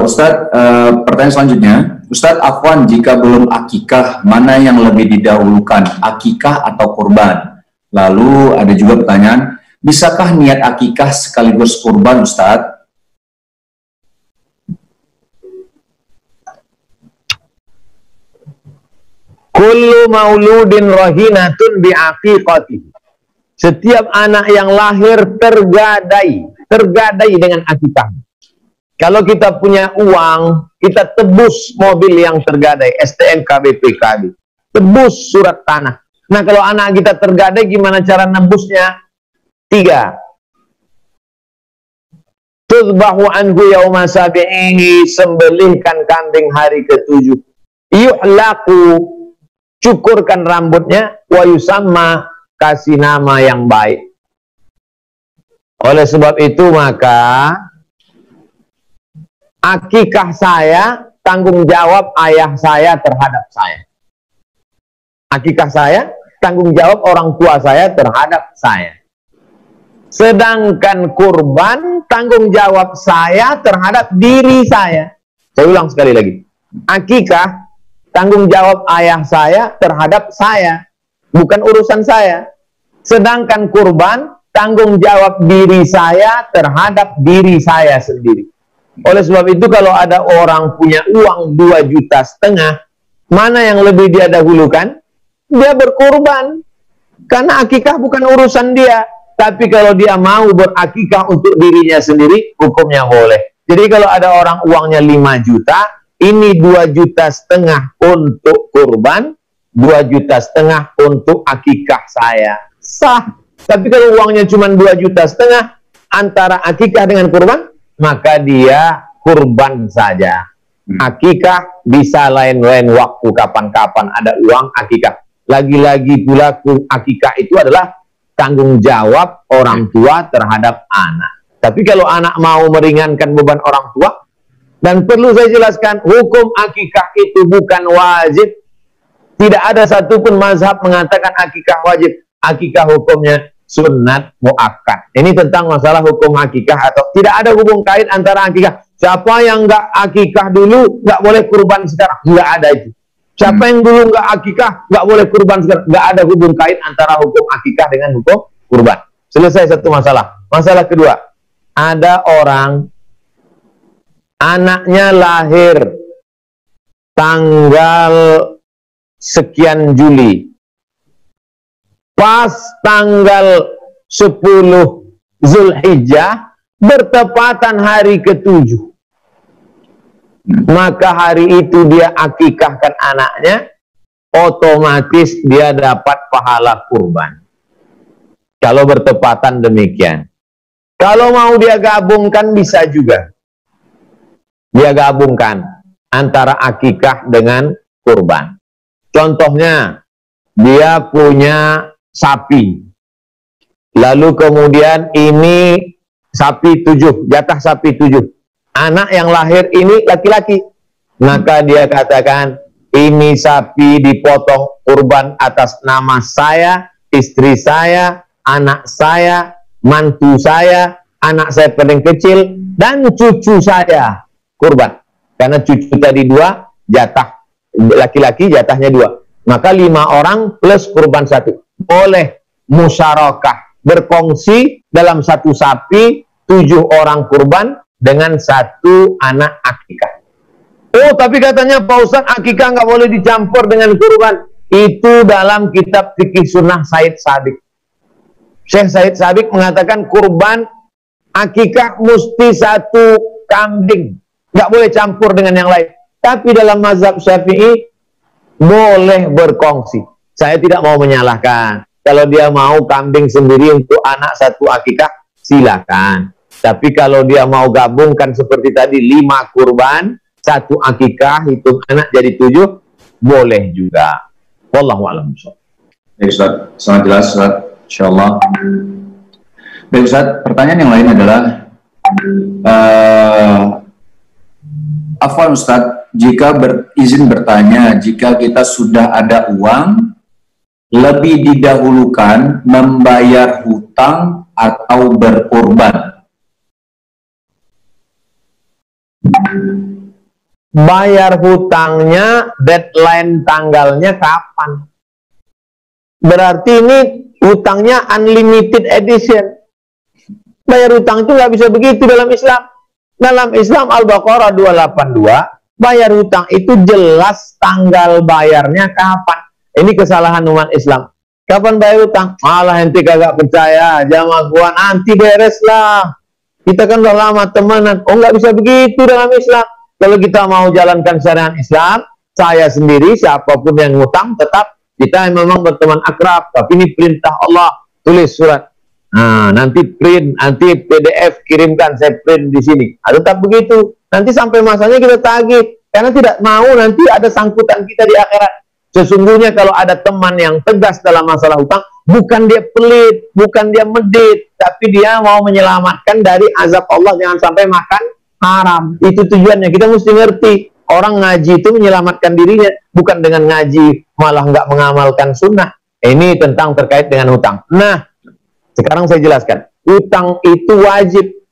Ustadz, pertanyaan selanjutnya, Ustadz, afwan, jika belum akikah, mana yang lebih didahulukan, akikah atau kurban? Lalu ada juga pertanyaan, bisakah niat akikah sekaligus kurban, Ustadz? Kullu mauludin rahinatun bi'aqiqatihi. Setiap anak yang lahir tergadai dengan akikah. Kalau kita punya uang, kita tebus mobil yang tergadai, STNK, BPKB. Tebus surat tanah. Nah, kalau anak kita tergadai, gimana cara nebusnya? 3. Tudbahu anhu yawma sabi'ihi, sembelihkan kambing hari ke-7. Yuhlaku, cukurkan rambutnya, wa yusamma, kasih nama yang baik. Oleh sebab itu maka akikah saya tanggung jawab ayah saya terhadap saya. Akikah saya tanggung jawab orang tua saya terhadap saya. Sedangkan kurban tanggung jawab saya terhadap diri saya. Saya ulang sekali lagi. Akikah tanggung jawab ayah saya terhadap saya, bukan urusan saya. Sedangkan kurban tanggung jawab diri saya terhadap diri saya sendiri. Oleh sebab itu kalau ada orang punya uang 2,5 juta, mana yang lebih dia dahulukan? Dia berkurban. Karena akikah bukan urusan dia. Tapi kalau dia mau berakikah untuk dirinya sendiri, hukumnya boleh. Jadi kalau ada orang uangnya 5 juta, ini 2,5 juta untuk kurban, 2,5 juta untuk akikah saya. Sah. Tapi kalau uangnya cuma 2,5 juta antara akikah dengan kurban, maka dia kurban saja. Akikah bisa lain-lain waktu, kapan-kapan ada uang akikah. Lagi-lagi pula akikah itu adalah tanggung jawab orang tua terhadap anak. Tapi kalau anak mau meringankan beban orang tua, dan perlu saya jelaskan, hukum akikah itu bukan wajib. Tidak ada satupun mazhab mengatakan akikah wajib. Akikah hukumnya sunnat muakkad. Ini tentang masalah hukum akikah atau tidak ada hubung kait antara akikah. Siapa yang nggak akikah dulu nggak boleh kurban sekarang, nggak ada itu. Siapa yang dulu nggak akikah nggak boleh kurban sekarang, nggak ada hubung kait antara hukum akikah dengan hukum kurban. Selesai satu masalah. Masalah kedua, ada orang anaknya lahir tanggal sekian Juli. Pas tanggal 10 Zulhijjah bertepatan hari ke-7. Maka hari itu dia akikahkan anaknya, otomatis dia dapat pahala kurban. Kalau bertepatan demikian. Kalau mau dia gabungkan bisa juga. Dia gabungkan antara akikah dengan kurban. Contohnya, dia punya sapi. Lalu kemudian ini sapi 7, jatah sapi 7. Anak yang lahir ini laki-laki. Maka dia katakan, ini sapi dipotong kurban atas nama saya, istri saya, anak saya, mantu saya, anak saya paling kecil, dan cucu saya kurban. Karena cucu tadi 2, jatah laki-laki jatahnya 2. Maka 5 orang plus kurban 1. Boleh musyarakah, berkongsi dalam satu sapi, 7 orang kurban dengan 1 anak akikah. Oh, tapi katanya Pak Ustadz, akikah nggak boleh dicampur dengan kurban. Itu dalam kitab fikih sunnah Said Sabiq. Syekh Said Sabiq mengatakan kurban akikah mesti satu kambing, nggak boleh campur dengan yang lain. Tapi dalam mazhab Syafi'i boleh berkongsi. Saya tidak mau menyalahkan. Kalau dia mau kambing sendiri untuk anak satu akikah, silakan. Tapi kalau dia mau gabungkan seperti tadi 5 kurban, satu akikah, hitung anak jadi 7, boleh juga. Wallahu a'lam. Baik Ustaz, sangat jelas Ustaz, insyaallah. Baik Ustaz, pertanyaan yang lain adalah afwan Ustaz, jika izin bertanya, jika kita sudah ada uang, lebih didahulukan membayar hutang atau berkorban? Bayar hutangnya, deadline tanggalnya kapan? Berarti ini hutangnya unlimited edition. Bayar hutang itu nggak bisa begitu dalam Islam. Dalam Islam Al-Baqarah 282, bayar hutang itu jelas tanggal bayarnya kapan. Ini kesalahan umat Islam. Kapan bayar hutang? Malah ente kagak percaya, jamaah gua nanti beres lah. Kita kan udah lama temenan. Oh, nggak bisa begitu dalam Islam. Kalau kita mau jalankan syariat Islam, saya sendiri, siapapun yang ngutang, tetap kita memang berteman akrab. Tapi ini perintah Allah, tulis surat. Nah, nanti print, nanti PDF kirimkan, saya print di sini. Tetap begitu. Nanti sampai masanya kita tagih. Karena tidak mau nanti ada sangkutan kita di akhirat. Sesungguhnya kalau ada teman yang tegas dalam masalah hutang, bukan dia pelit, bukan dia medit, tapi dia mau menyelamatkan dari azab Allah, jangan sampai makan haram. Itu tujuannya. Kita mesti ngerti. Orang ngaji itu menyelamatkan dirinya, bukan dengan ngaji malah nggak mengamalkan sunnah. Ini tentang terkait dengan hutang. Nah, sekarang saya jelaskan. Hutang itu wajib.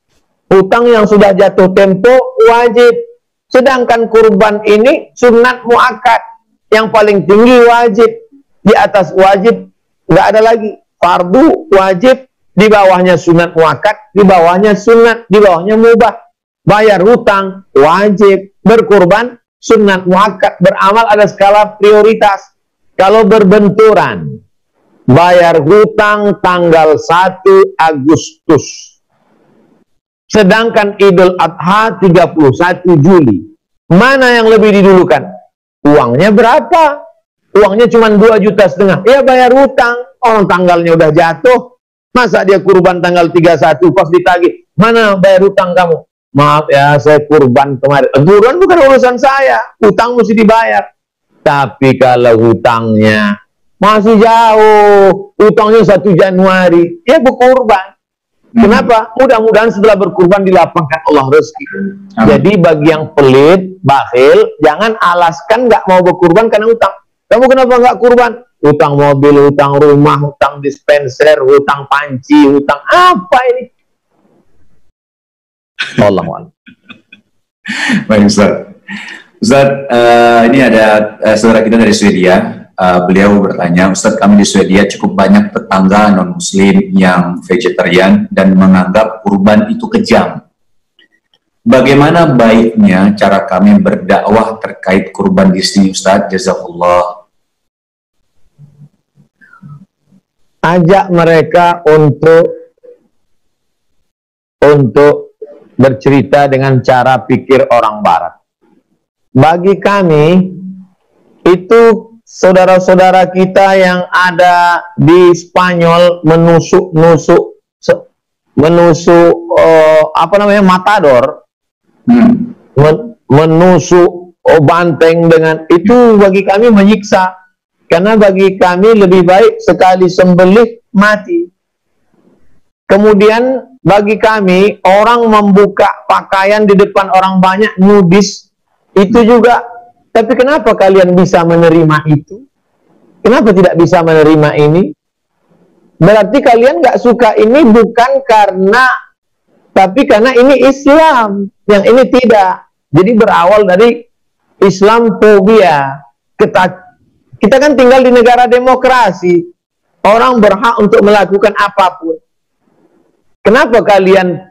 Hutang yang sudah jatuh tempo wajib. Sedangkan kurban ini sunat muakkad. Yang paling tinggi wajib. Di atas wajib nggak ada lagi. Fardu wajib, di bawahnya sunat muakkad, di bawahnya sunat, di bawahnya mubah. Bayar hutang wajib, berkurban sunat muakkad, beramal ada skala prioritas. Kalau berbenturan, bayar hutang tanggal 1 Agustus. Sedangkan Idul Adha 31 Juli. Mana yang lebih didulukan? Uangnya berapa? Uangnya cuma 2,5 juta. Ya bayar hutang, orang tanggalnya udah jatuh. Masa dia kurban tanggal 31 pas ditagih? Mana bayar hutang kamu? Maaf ya, saya kurban kemarin. Kurban bukan urusan saya, hutang mesti dibayar. Tapi kalau hutangnya masih jauh, hutangnya 1 Januari, ya berkurban. Kenapa? Mudah-mudahan setelah berkurban dilapangkan Allah rezeki. Jadi bagi yang pelit, bakhil, jangan alaskan nggak mau berkurban karena hutang. Kamu kenapa nggak kurban? Hutang mobil, hutang rumah, hutang dispenser, hutang panci, hutang apa ini? Allah. Baik Ustaz. Ustaz, ini ada saudara kita dari Swedia. Beliau bertanya, Ustaz, kami di Swedia cukup banyak tetangga non-muslim yang vegetarian dan menganggap kurban itu kejam. Bagaimana baiknya cara kami berdakwah terkait kurban di sini, Ustaz? Jazakallah. Ajak mereka untuk bercerita dengan cara pikir orang barat. Bagi kami, itu saudara-saudara kita yang ada di Spanyol menusuk matador, menusuk banteng dengan itu, bagi kami menyiksa. Karena bagi kami lebih baik sekali sembelih mati. Kemudian bagi kami, orang membuka pakaian di depan orang banyak, nudis, itu juga. Tapi kenapa kalian bisa menerima itu? Kenapa tidak bisa menerima ini? Berarti kalian nggak suka ini bukan karena, tapi karena ini Islam, yang ini tidak. Jadi berawal dari Islamfobia. Kita kan tinggal di negara demokrasi. Orang berhak untuk melakukan apapun. Kenapa kalian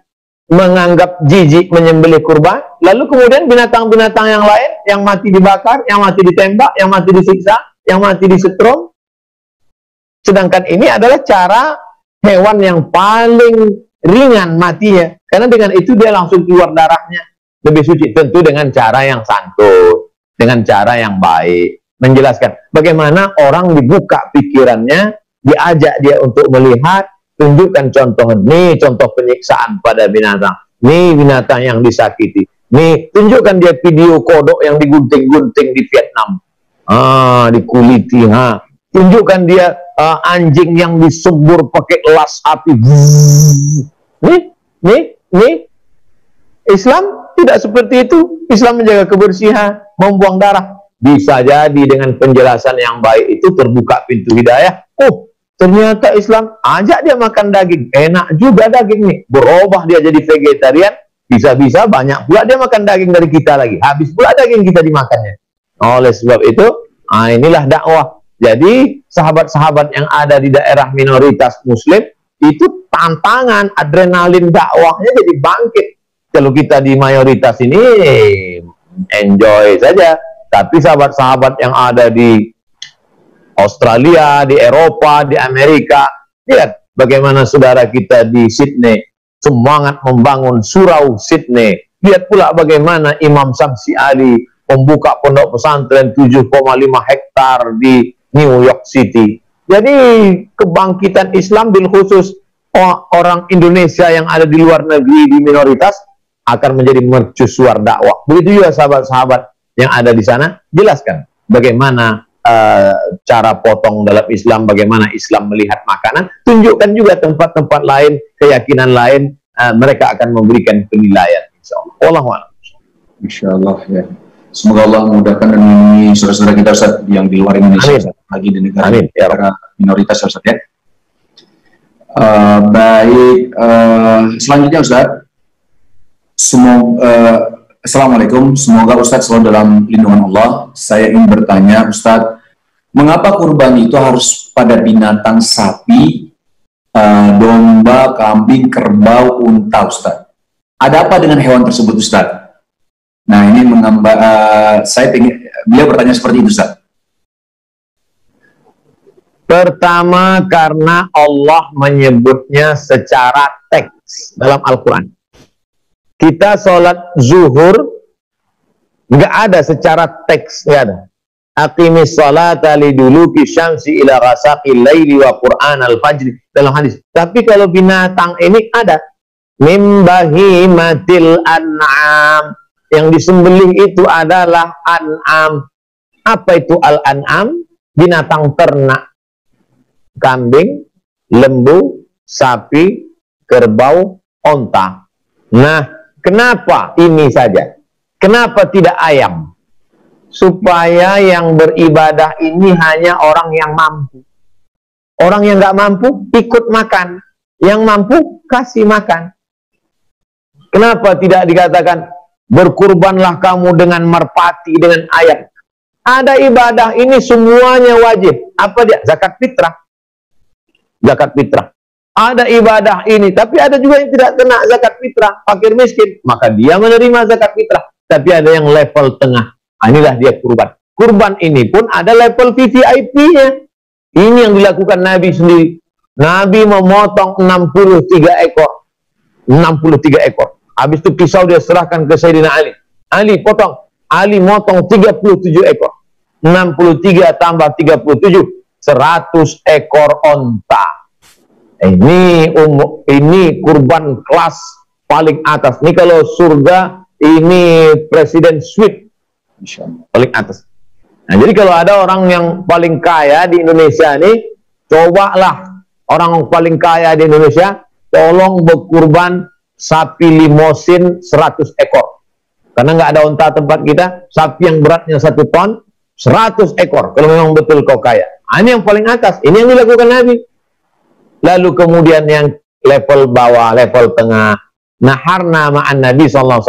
menganggap jijik menyembelih kurban, lalu kemudian binatang-binatang yang lain yang mati dibakar, yang mati ditembak, yang mati disiksa, yang mati disetrum. Sedangkan ini adalah cara hewan yang paling ringan matinya, karena dengan itu dia langsung keluar darahnya, lebih suci. Tentu dengan cara yang santun, dengan cara yang baik, menjelaskan bagaimana orang dibuka pikirannya, diajak dia untuk melihat, tunjukkan contoh, nih contoh penyiksaan pada binatang, nih binatang yang disakiti, nih tunjukkan dia video kodok yang digunting-gunting di Vietnam, dikuliti, tunjukkan dia anjing yang disembur pakai las api. Nih, Islam tidak seperti itu. Islam menjaga kebersihan, membuang darah. Bisa jadi dengan penjelasan yang baik itu terbuka pintu hidayah. Oh, ternyata Islam ajak dia makan daging, enak juga daging nih. Berubah dia jadi vegetarian, bisa-bisa banyak pula dia makan daging dari kita lagi. Habis pula daging kita dimakannya. Oleh sebab itu, inilah dakwah. Jadi sahabat-sahabat yang ada di daerah minoritas muslim itu tantangan, adrenalin dakwahnya jadi bangkit. Kalau kita di mayoritas ini enjoy saja. Tapi sahabat-sahabat yang ada di Australia, di Eropa, di Amerika, lihat bagaimana saudara kita di Sydney semangat membangun surau Sydney. Lihat pula bagaimana Imam Samsi Ali membuka pondok pesantren 7,5 hektar di New York City. Jadi kebangkitan Islam bil khusus orang Indonesia yang ada di luar negeri di minoritas akan menjadi mercusuar dakwah. Begitu juga sahabat-sahabat yang ada di sana, jelaskan bagaimana cara potong dalam Islam, bagaimana Islam melihat makanan, tunjukkan juga tempat-tempat lain, keyakinan lain, mereka akan memberikan penilaian, insyaallah. Wallahu a'lam. Insyaallah ya. Semoga Allah memudahkan dan melindungi saudara-saudara kita Ustaz yang di luar Indonesia, Ustaz, lagi di negara minoritas Ustaz ya. Baik, selanjutnya Ustaz. Assalamualaikum, semoga Ustaz selalu dalam lindungan Allah. Saya ingin bertanya Ustaz, mengapa kurban itu harus pada binatang sapi, domba, kambing, kerbau, unta Ustaz? Ada apa dengan hewan tersebut Ustaz? Nah ini beliau bertanya seperti itu Ustaz. Pertama karena Allah menyebutnya secara teks dalam Al-Quran. Kita sholat zuhur nggak ada secara teks, nggak ada. Aqimis sholata liduluki syamsi ila ghasaqil laili wa Qur'an al-fajri dalam hadis. Tapi kalau binatang ini ada mim bahimatil an'am, yang disembelih itu adalah an'am. Apa itu al-an'am? Binatang ternak. Kambing, lembu, sapi, kerbau, onta. Nah, kenapa ini saja? Kenapa tidak ayam? Supaya yang beribadah ini hanya orang yang mampu. Orang yang nggak mampu ikut makan. Yang mampu kasih makan. Kenapa tidak dikatakan berkurbanlah kamu dengan merpati, dengan ayam? Ada ibadah ini semuanya wajib. Apa dia? Zakat fitrah. Zakat fitrah. Ada ibadah ini, tapi ada juga yang tidak kena zakat fitrah, fakir miskin, maka dia menerima zakat fitrah. Tapi ada yang level tengah. Inilah dia kurban. Kurban ini pun ada level VVIP-nya. Ini yang dilakukan Nabi sendiri. Nabi memotong 63 ekor. 63 ekor. Habis itu pisau dia serahkan ke Sayyidina Ali. Ali potong. Ali motong 37 ekor. 63 tambah 37. 100 ekor onta. Ini kurban kelas paling atas. Ini kalau surga, ini presiden suite paling atas. Nah, jadi kalau ada orang yang paling kaya di Indonesia ini, cobalah orang paling kaya di Indonesia, tolong berkurban sapi limosin 100 ekor. Karena nggak ada unta tempat kita, sapi yang beratnya 1 ton, 100 ekor. Kalau memang betul kau kaya. Ini yang paling atas. Ini yang dilakukan Nabi. Lalu kemudian yang level bawah, level tengah. Naharna ma'an Nabi SAW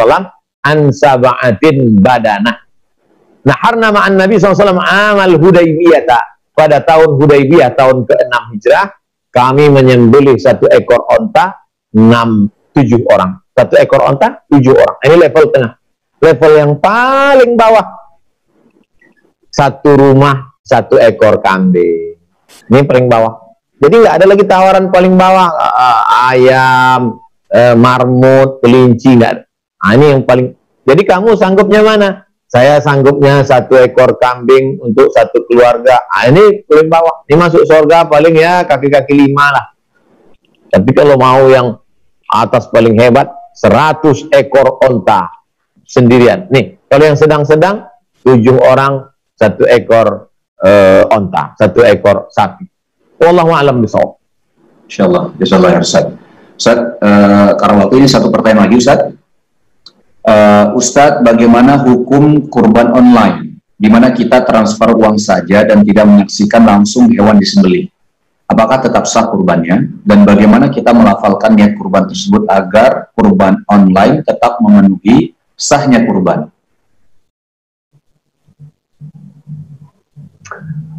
an sab'atin badana. Naharna ma'an Nabi SAW amal Hudaybiyah. Pada tahun Hudaybiyah, tahun ke-6 Hijrah, kami menyembelih 1 ekor onta, 7 orang. 1 ekor onta 7 orang. Ini level tengah. Level yang paling bawah, 1 rumah 1 ekor kambing. Ini paling bawah. Jadi nggak ada lagi tawaran paling bawah, ayam, marmut, kelinci, nggak ada. Nah, ini yang paling. Jadi kamu sanggupnya mana? Saya sanggupnya 1 ekor kambing untuk 1 keluarga. Ah, ini paling bawah. Ini masuk surga paling ya kaki-kaki 5 lah. Tapi kalau mau yang atas paling hebat, 100 ekor onta sendirian. Nih, kalau yang sedang-sedang 7 orang 1 ekor onta, 1 ekor sapi. Wallahu a'lam bishawab. Insyaallah, insyaallah ya Ustaz. Ustaz, karena waktu ini 1 pertanyaan lagi Ustaz. Ustadz, bagaimana hukum kurban online, di mana kita transfer uang saja dan tidak menyaksikan langsung hewan disembelih? Apakah tetap sah kurbannya? Dan bagaimana kita melafalkan niat kurban tersebut agar kurban online tetap memenuhi sahnya kurban?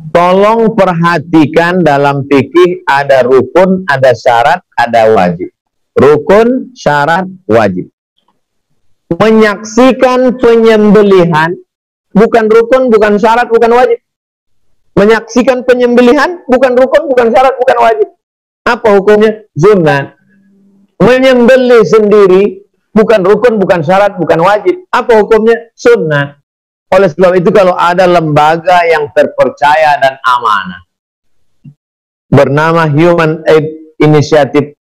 Tolong perhatikan, dalam fikih ada rukun, ada syarat, ada wajib. Rukun, syarat, wajib. Menyaksikan penyembelihan bukan rukun, bukan syarat, bukan wajib. Menyaksikan penyembelihan bukan rukun, bukan syarat, bukan wajib. Apa hukumnya? Sunat. Menyembelih sendiri bukan rukun, bukan syarat, bukan wajib. Apa hukumnya? Sunat. Oleh sebab itu, kalau ada lembaga yang terpercaya dan amanah bernama Human Aid Initiative,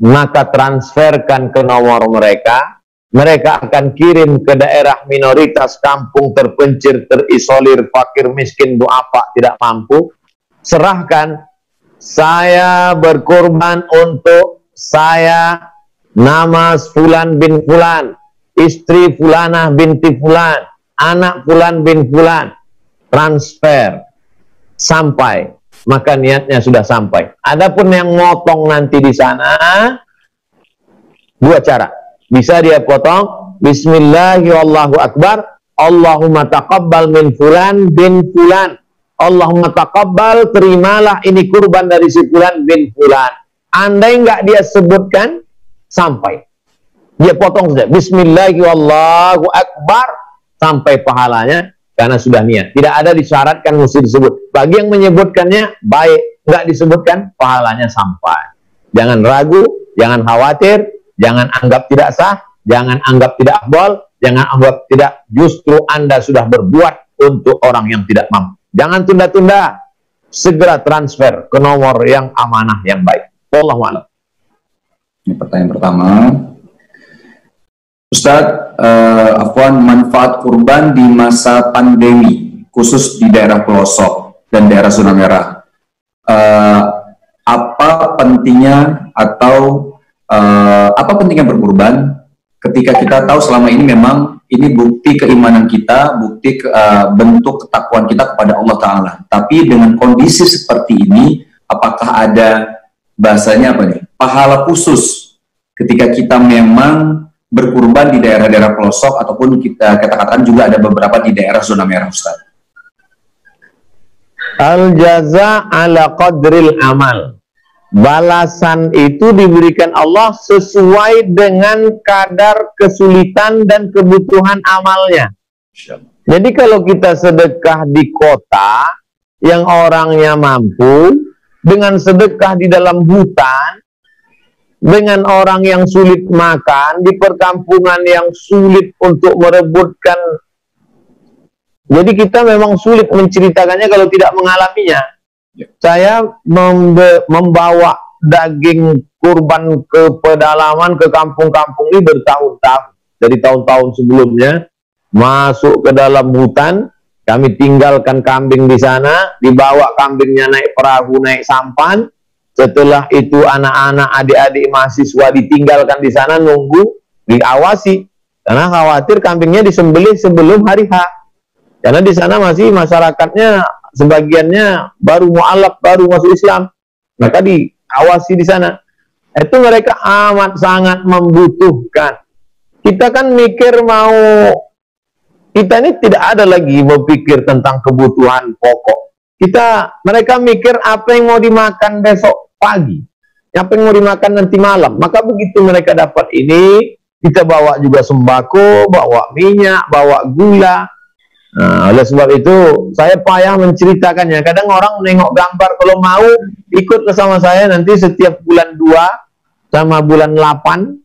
maka transferkan ke nomor mereka. Mereka akan kirim ke daerah minoritas, kampung terpencil, terisolir, fakir, miskin, duafa, tidak mampu. Serahkan, saya berkorban untuk saya, nama Fulan bin Fulan, istri Fulanah binti Fulan, anak Fulan bin Fulan. Transfer. Sampai. Maka niatnya sudah sampai. Adapun yang motong nanti di sana, 2 cara. Bisa dia potong, Bismillahirrahmanirrahim, Allahumma taqabbal min fulan bin fulan. Allahumma taqabbal, terimalah ini kurban dari si fulan bin fulan. Andai nggak dia sebutkan, sampai. Dia potong saja, Bismillahirrahmanirrahim, sampai pahalanya, karena sudah niat. Tidak ada disyaratkan mesti disebut. Bagi yang menyebutkannya, baik. Nggak disebutkan, pahalanya sampai. Jangan ragu, jangan khawatir, jangan anggap tidak sah, jangan anggap tidak afdal, jangan anggap tidak, justru Anda sudah berbuat untuk orang yang tidak mampu. Jangan tunda-tunda, segera transfer ke nomor yang amanah, yang baik. Wallahu a'lam. Ini pertanyaan pertama. Ustadz, afwan, manfaat kurban di masa pandemi, khusus di daerah pelosok dan daerah zona merah. Apa pentingnya apa pentingnya berkurban ketika kita tahu selama ini memang ini bukti keimanan kita, bukti bentuk ketakwaan kita kepada Allah Ta'ala. Tapi dengan kondisi seperti ini, apakah ada bahasanya apa nih, pahala khusus ketika kita memang berkurban di daerah-daerah pelosok, ataupun kita katakan juga ada beberapa di daerah zona merah, Ustaz? Al-jaza ala qadril amal. Balasan itu diberikan Allah sesuai dengan kadar kesulitan dan kebutuhan amalnya. Jadi kalau kita sedekah di kota yang orangnya mampu, dengan sedekah di dalam hutan, dengan orang yang sulit makan, di perkampungan yang sulit untuk merebutkan. Jadi kita memang sulit menceritakannya kalau tidak mengalaminya. Saya membawa daging kurban ke pedalaman, ke kampung-kampung ini bertahun-tahun. Dari tahun-tahun sebelumnya, masuk ke dalam hutan, kami tinggalkan kambing di sana, dibawa kambingnya naik perahu, naik sampan. Setelah itu anak-anak, adik-adik mahasiswa ditinggalkan di sana, nunggu, diawasi. Karena khawatir kambingnya disembelih sebelum hari H. Karena di sana masih masyarakatnya, sebagiannya baru mu'alaf, baru masuk Islam. Maka diawasi di sana. Itu mereka amat sangat membutuhkan. Kita kan mikir mau, kita ini tidak ada lagi berpikir tentang kebutuhan pokok. Mereka mikir apa yang mau dimakan besok pagi, apa yang mau dimakan nanti malam. Maka begitu mereka dapat ini, Kita bawa juga sembako, bawa minyak, bawa gula. Nah, oleh sebab itu saya payah menceritakannya. Kadang orang nengok gambar, kalau mau ikut bersama saya nanti setiap bulan 2 sama bulan 8,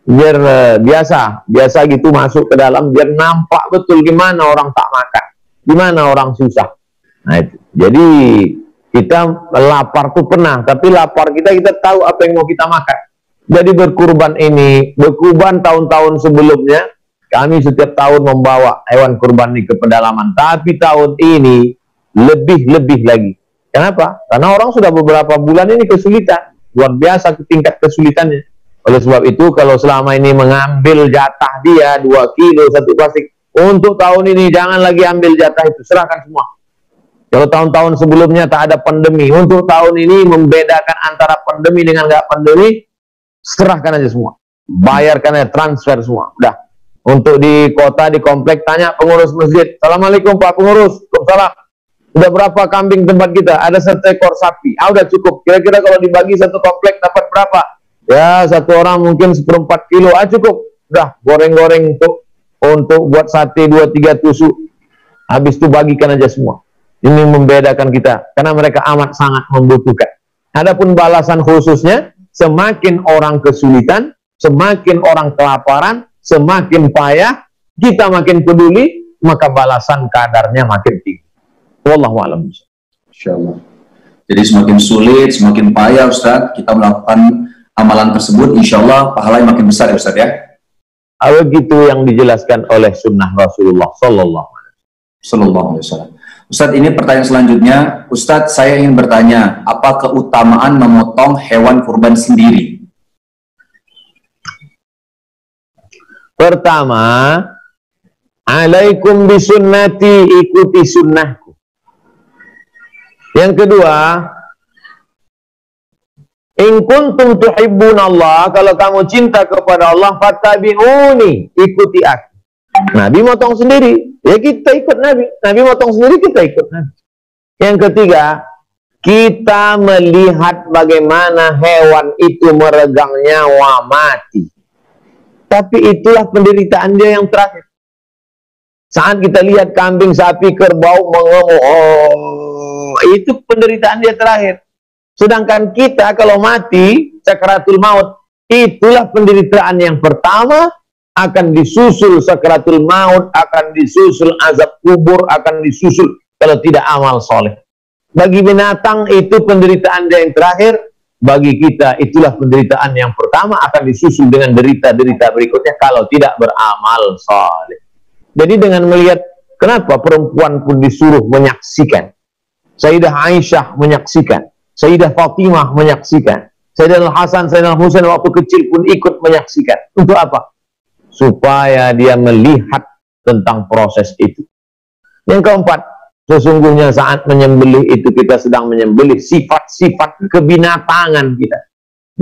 biar biasa gitu masuk ke dalam, biar nampak betul gimana orang tak makan, gimana orang susah. Nah itu. Jadi kita lapar tuh pernah, tapi lapar kita tahu apa yang mau kita makan. Jadi berkurban tahun-tahun sebelumnya kami setiap tahun membawa hewan kurban ini ke pedalaman, tapi tahun ini lebih lagi. Kenapa? Karena orang sudah beberapa bulan ini kesulitan, luar biasa tingkat kesulitannya. Oleh sebab itu, kalau selama ini mengambil jatah dia 2 kilo satu plastik, untuk tahun ini jangan lagi ambil jatah itu, serahkan semua. Kalau tahun-tahun sebelumnya tak ada pandemi, untuk tahun ini membedakan antara pandemi dengan nggak pandemi, serahkan aja semua, bayarkan aja, transfer semua, udah. Untuk di kota, di komplek, tanya pengurus masjid, "Assalamualaikum Pak Pengurus." "Waalaikumsalam." "Udah berapa kambing tempat kita?" "Ada 1 ekor sapi." "Ah, udah cukup. Kira-kira kalau dibagi satu komplek dapat berapa?" "Ya, satu orang mungkin 1/4 kilo." "Ah, cukup. Udah, goreng-goreng untuk buat sate 2-3 tusuk. Habis itu bagikan aja semua." Ini membedakan kita, karena mereka amat sangat membutuhkan. Adapun balasan khususnya, semakin orang kesulitan, semakin orang kelaparan, semakin payah, kita makin peduli, maka balasan kadarnya makin tinggi. Wallahu a'lam. Insyaallah. Jadi semakin sulit, semakin payah Ustaz, kita melakukan amalan tersebut, insyaallah pahalanya makin besar ya Ustaz ya. Begitu yang dijelaskan oleh sunnah Rasulullah Sallallahu Alaihi Wasallam. Ustaz, ini pertanyaan selanjutnya. Ustaz, saya ingin bertanya, apa keutamaan memotong hewan kurban sendiri? Pertama, alaikum bisunnati, ikuti sunnahku. Yang kedua, in kuntum tuhibbunallah, kalau kamu cinta kepada Allah, fattabi'uni, ikuti aku. Nabi motong sendiri, ya kita ikut Nabi. Nabi motong sendiri, kita ikut Nabi. Yang ketiga, kita melihat bagaimana hewan itu meregang nyawa mati. Tapi itulah penderitaan dia yang terakhir. Saat kita lihat kambing, sapi, kerbau mengemuk, itu penderitaan dia terakhir. Sedangkan kita kalau mati, sakaratul maut, itulah penderitaan yang pertama, akan disusul sakaratul maut, akan disusul azab kubur, akan disusul kalau tidak amal soleh. Bagi binatang itu penderitaan dia yang terakhir. Bagi kita itulah penderitaan yang pertama, akan disusul dengan derita-derita berikutnya kalau tidak beramal saleh. Jadi dengan melihat, kenapa perempuan pun disuruh menyaksikan, Sayyidah Aisyah menyaksikan, Sayyidah Fatimah menyaksikan, Sayyidina Hasan, Sayyidina Husain waktu kecil pun ikut menyaksikan. Untuk apa? Supaya dia melihat tentang proses itu. Yang keempat, sesungguhnya saat menyembelih itu kita sedang menyembelih sifat-sifat kebinatangan kita.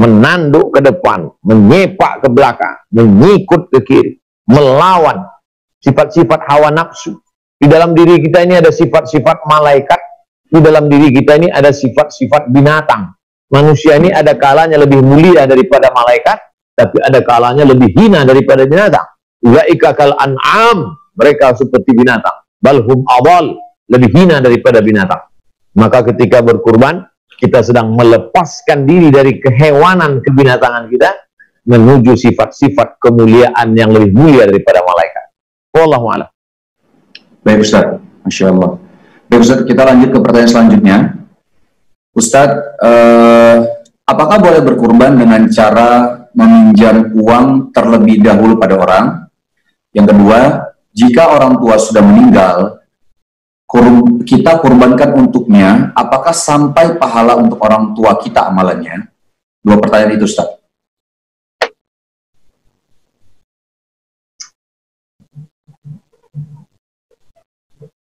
Menanduk ke depan, menyepak ke belakang, mengikut ke kiri, melawan sifat-sifat hawa nafsu. Di dalam diri kita ini ada sifat-sifat malaikat, di dalam diri kita ini ada sifat-sifat binatang. Manusia ini ada kalanya lebih mulia daripada malaikat, tapi ada kalanya lebih hina daripada binatang. Ulaika kal an'am, mereka seperti binatang. Balhum adall, lebih hina daripada binatang. Maka ketika berkurban, kita sedang melepaskan diri dari kehewanan kebinatangan kita menuju sifat-sifat kemuliaan yang lebih mulia daripada malaikat. Wallahu a'lam. Baik Ustaz, Masya Allah. Baik Ustaz, kita lanjut ke pertanyaan selanjutnya. Ustaz, apakah boleh berkurban dengan cara meminjam uang terlebih dahulu pada orang? Yang kedua, jika orang tua sudah meninggal, kita kurbankan untuknya, apakah sampai pahala untuk orang tua kita amalannya? 2 pertanyaan itu Ustaz.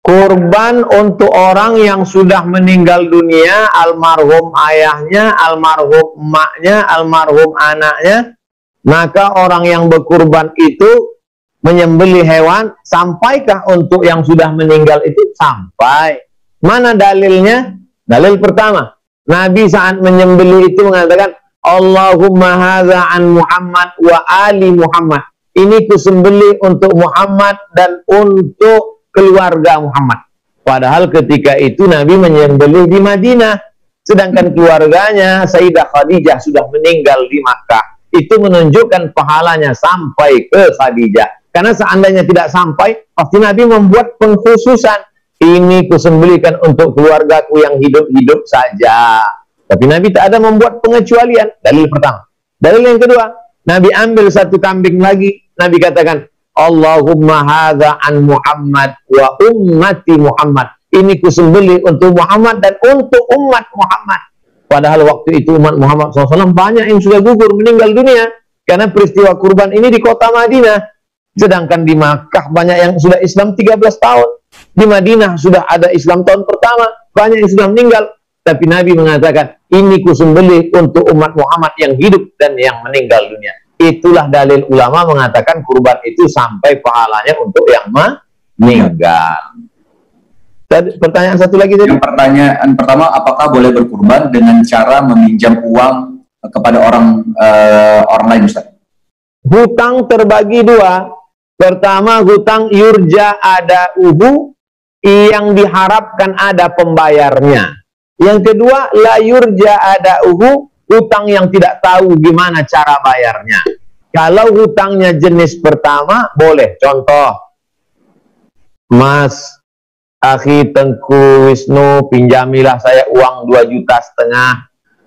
Kurban untuk orang yang sudah meninggal dunia, almarhum ayahnya, almarhum emaknya, almarhum anaknya, maka orang yang berkurban itu menyembelih hewan, sampaikah untuk yang sudah meninggal itu? Sampai. Mana dalilnya? Dalil pertama, Nabi saat menyembelih itu mengatakan, Allahumma hadza an Muhammad wa ali Muhammad. ini kusembelih untuk Muhammad dan untuk keluarga Muhammad. Padahal ketika itu Nabi menyembelih di Madinah, sedangkan keluarganya Sayyidah Khadijah sudah meninggal di Makkah. Itu menunjukkan pahalanya sampai ke Khadijah. Karena seandainya tidak sampai, pasti Nabi membuat pengkhususan. Ini kusembelihkan untuk keluargaku yang hidup-hidup saja. Tapi Nabi tak ada membuat pengecualian. Dalil pertama. Dalil yang kedua, Nabi ambil satu kambing lagi. Nabi katakan, Allahumma hadza an Muhammad wa ummati Muhammad. Ini kusembelih untuk Muhammad dan untuk umat Muhammad. Padahal waktu itu umat Muhammad SAW banyak yang sudah gugur, meninggal dunia. Karena peristiwa kurban ini di kota Madinah. Sedangkan di Makkah banyak yang sudah Islam 13 tahun. Di Madinah sudah ada Islam tahun pertama. Banyak yang sudah meninggal. Tapi Nabi mengatakan, ini kusembelih untuk umat Muhammad yang hidup dan yang meninggal dunia. Itulah dalil ulama mengatakan kurban itu sampai pahalanya untuk yang meninggal. Pertanyaan satu lagi tadi. Yang pertanyaan pertama, apakah boleh berkurban dengan cara meminjam uang kepada orang lain, Ustaz? Hutang terbagi dua. Pertama, hutang yurja ada uhu yang diharapkan ada pembayarnya. Yang kedua, la yurja ada uhu, hutang yang tidak tahu gimana cara bayarnya. Kalau hutangnya jenis pertama, boleh. Contoh, Mas, Akhi Tengku Wisnu, pinjamilah saya uang 2,5 juta.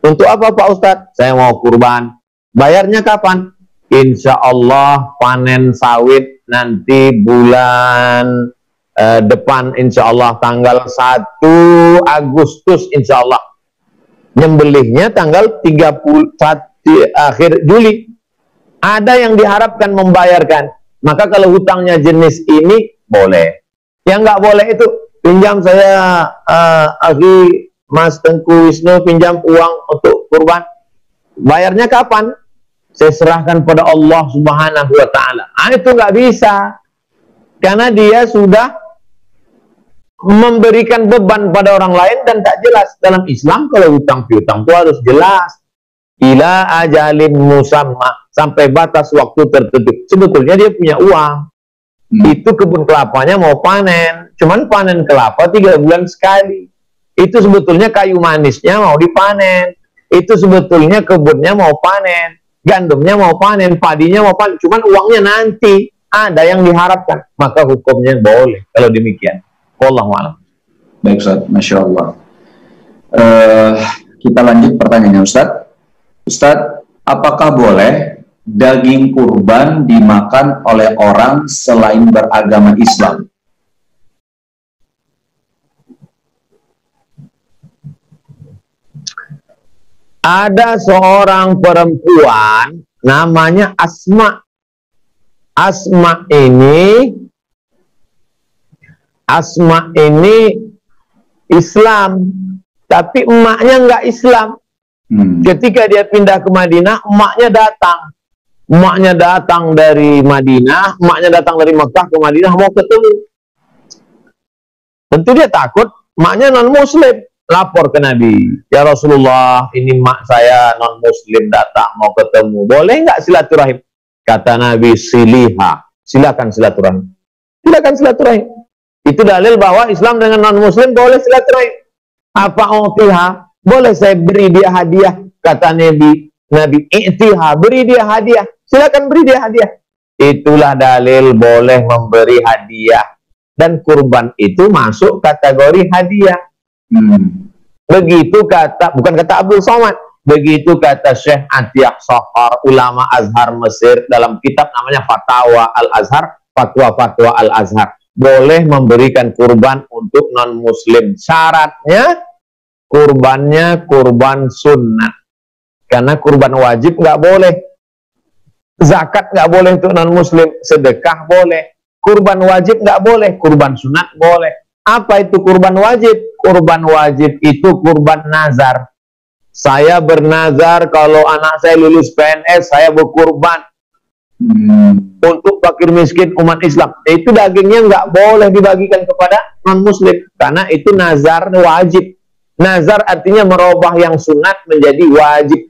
Untuk apa Pak Ustadz? Saya mau kurban. Bayarnya kapan? Insya Allah panen sawit nanti bulan depan, insya Allah tanggal 1 Agustus insya Allah. Nyembelihnya tanggal 31 akhir Juli. Ada yang diharapkan membayarkan. Maka kalau hutangnya jenis ini, boleh. Yang nggak boleh itu, pinjam saya, Akhi Mas Tengku Wisnu, pinjam uang untuk kurban. Bayarnya kapan? Saya serahkan pada Allah Subhanahu wa Ta'ala. Itu nggak bisa. Karena dia sudah memberikan beban pada orang lain dan tak jelas. Dalam Islam kalau hutang piutang itu harus jelas. Ila ajalin musamma, sampai batas waktu tertentu. Sebetulnya dia punya uang. Itu kebun kelapanya mau panen. Cuman panen kelapa 3 bulan sekali. Itu sebetulnya kayu manisnya mau dipanen. Itu sebetulnya kebunnya mau panen. Gandumnya mau panen, padinya mau panen. Cuman uangnya nanti ada yang diharapkan. Maka hukumnya boleh kalau demikian. Wallahu a'lam. Baik Ustaz, Masya Allah. Kita lanjut pertanyaannya Ustaz. Ustaz, apakah boleh daging kurban dimakan oleh orang selain beragama Islam? Ada seorang perempuan namanya Asma. Asma ini Islam, tapi emaknya nggak Islam. Ketika dia pindah ke Madinah, emaknya datang. Emaknya datang dari Madinah, emaknya datang dari Mekah ke Madinah mau ketemu. Tentu dia takut, emaknya non-Muslim. Lapor ke Nabi, ya Rasulullah, ini mak saya non-Muslim datang mau ketemu. Boleh nggak silaturahim? Kata Nabi, siliha, silakan silaturahim. Silakan silaturahim. Itu dalil bahwa Islam dengan non-Muslim boleh silaturahim. Apa utiha? Boleh saya beri dia hadiah. Kata Nabi, i'tiha, beri dia hadiah. Silakan beri dia hadiah. Itulah dalil boleh memberi hadiah. Dan kurban itu masuk kategori hadiah. Begitu kata, bukan kata Abdul Somad, begitu kata Syekh Atiyah Sohar, ulama Azhar Mesir, dalam kitab namanya Fatwa Al-Azhar, Fatwa-Fatwa Al-Azhar. Boleh memberikan kurban untuk non-Muslim. Syaratnya kurbannya kurban sunnah. Karena kurban wajib nggak boleh. Zakat nggak boleh untuk non-Muslim. Sedekah boleh. Kurban wajib nggak boleh. Kurban sunat boleh. Apa itu kurban wajib? Kurban wajib itu kurban nazar. Saya bernazar kalau anak saya lulus PNS, saya berkurban untuk fakir miskin umat Islam. Itu dagingnya nggak boleh dibagikan kepada non-Muslim. Karena itu nazar wajib. Nazar artinya merubah yang sunat menjadi wajib.